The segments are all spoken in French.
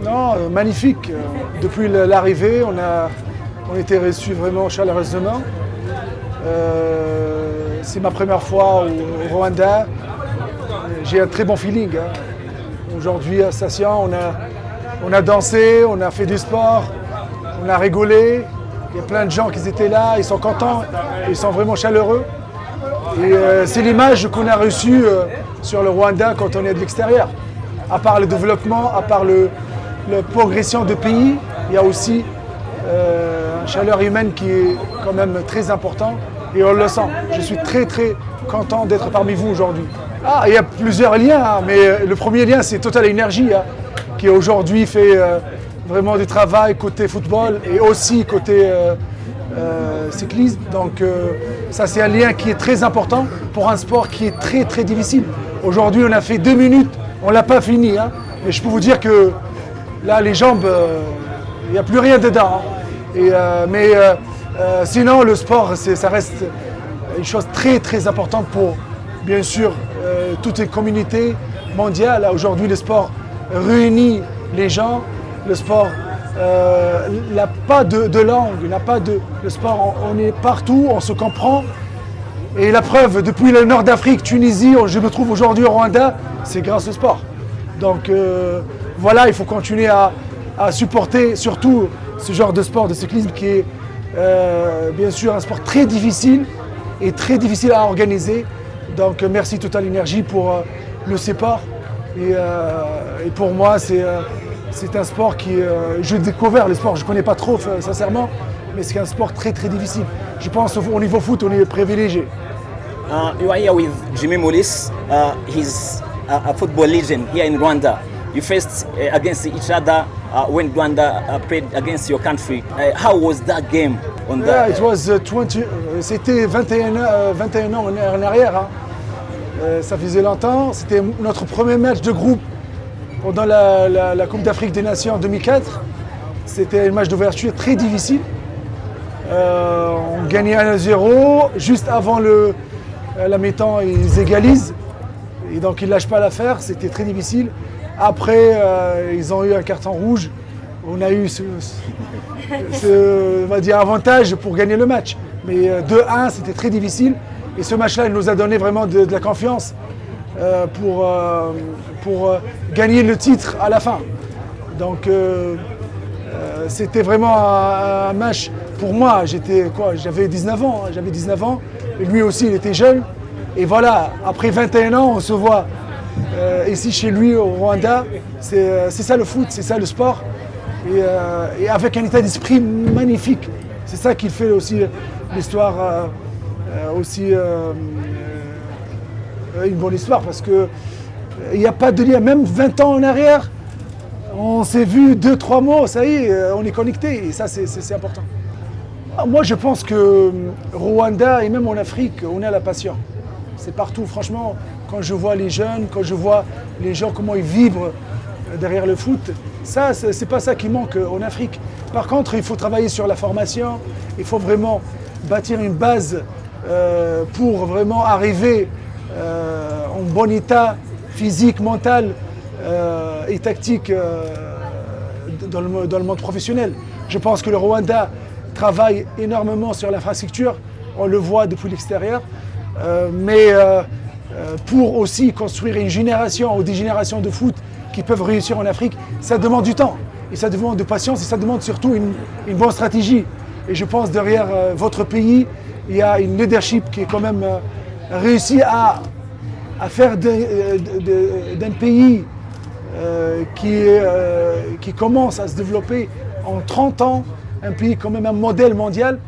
Non, magnifique. Depuis l'arrivée, on a été reçus vraiment chaleureusement. C'est ma première fois au Rwanda. J'ai un très bon feeling. Aujourd'hui à Station, on a dansé, on a fait du sport, on a rigolé. Il y a plein de gens qui étaient là, ils sont contents, ils sont vraiment chaleureux. Et c'est l'image qu'on a reçue sur le Rwanda quand on est de l'extérieur. À part le développement, à part la progression de pays, il y a aussi une chaleur humaine qui est quand même très importante et on le sent. Je suis très très content d'être parmi vous aujourd'hui. Il y a plusieurs liens, mais le premier lien c'est Total Energy qui aujourd'hui fait vraiment du travail côté football et aussi côté cyclisme. Donc ça c'est un lien qui est très important pour un sport qui est très très difficile. Aujourd'hui on a fait 2 minutes, on ne l'a pas fini, mais je peux vous dire que là les jambes, il n'y a plus rien dedans. Sinon le sport ça reste une chose très très importante pour bien sûr toutes les communautés mondiales. Aujourd'hui le sport réunit les gens, le sport n'a pas de langue, le sport on est partout, on se comprend. Et la preuve, depuis le nord d'Afrique, Tunisie, je me trouve aujourd'hui au Rwanda, c'est grâce au sport. Donc voilà, il faut continuer à supporter surtout ce genre de sport de cyclisme qui est bien sûr un sport très difficile et très difficile à organiser. Donc merci Total Energy pour le support. Et pour moi, c'est un sport qui... j'ai découvert le sport, je ne connais pas trop sincèrement, mais c'est un sport très très difficile. Je pense au niveau foot, on est privilégié. You are here with Jimmy Mullis. He's a football legend here in Rwanda. You faced against each other when Rwanda played against your country. How was that game? It was 20. C'était 21 ans en arrière. Ça faisait longtemps. C'était notre premier match de groupe pendant la Coupe d'Afrique des Nations en 2004. C'était un match d'ouverture très difficile. On gagnait 1-0. Juste avant la mi-temps, ils égalisent. Et donc ils ne lâchent pas l'affaire. C'était très difficile. Après, ils ont eu un carton rouge. On a eu on va dire, avantage pour gagner le match. Mais 2-1, c'était très difficile. Et ce match-là, il nous a donné vraiment de la confiance pour gagner le titre à la fin. Donc, c'était vraiment un match pour moi. J'avais 19 ans. J'avais 19 ans. Et lui aussi, il était jeune. Et voilà, après 21 ans, on se voit ici chez lui au Rwanda. C'est ça le foot, c'est ça le sport. Et avec un état d'esprit magnifique. C'est ça qui fait aussi l'histoire, une bonne histoire, parce qu'il n'y a pas de lien. Même 20 ans en arrière, on s'est vu 2-3 mots, ça y est, on est connectés. Et ça, c'est important. Moi, je pense que Rwanda et même en Afrique, on a la passion. C'est partout, franchement, quand je vois les jeunes, quand je vois les gens, comment ils vibrent derrière le foot, ça, c'est pas ça qui manque en Afrique. Par contre, il faut travailler sur la formation, il faut vraiment bâtir une base pour vraiment arriver en bon état physique, mental et tactique dans le monde professionnel. Je pense que le Rwanda travaille énormément sur l'infrastructure, on le voit depuis l'extérieur. Mais pour aussi construire une génération ou des générations de foot qui peuvent réussir en Afrique, ça demande du temps, et ça demande de patience, et ça demande surtout une bonne stratégie. Et je pense derrière votre pays, il y a une leadership qui est quand même réussi à faire d'un pays qui commence à se développer en 30 ans, un pays quand même un modèle mondial.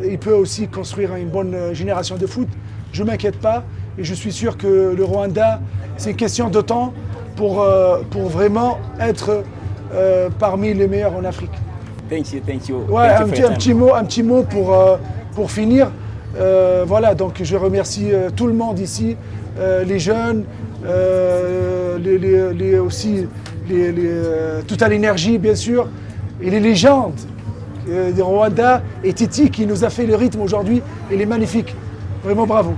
Il peut aussi construire une bonne génération de foot. Je ne m'inquiète pas et je suis sûr que le Rwanda, c'est une question de temps pour vraiment être parmi les meilleurs en Afrique. Thank you. Ouais, Thank you un petit mot pour finir. Voilà, donc je remercie tout le monde ici, les jeunes, aussi Total Energy bien sûr, et les légendes. De Rwanda et Titi qui nous a fait le rythme aujourd'hui. Il est magnifique. Vraiment bravo.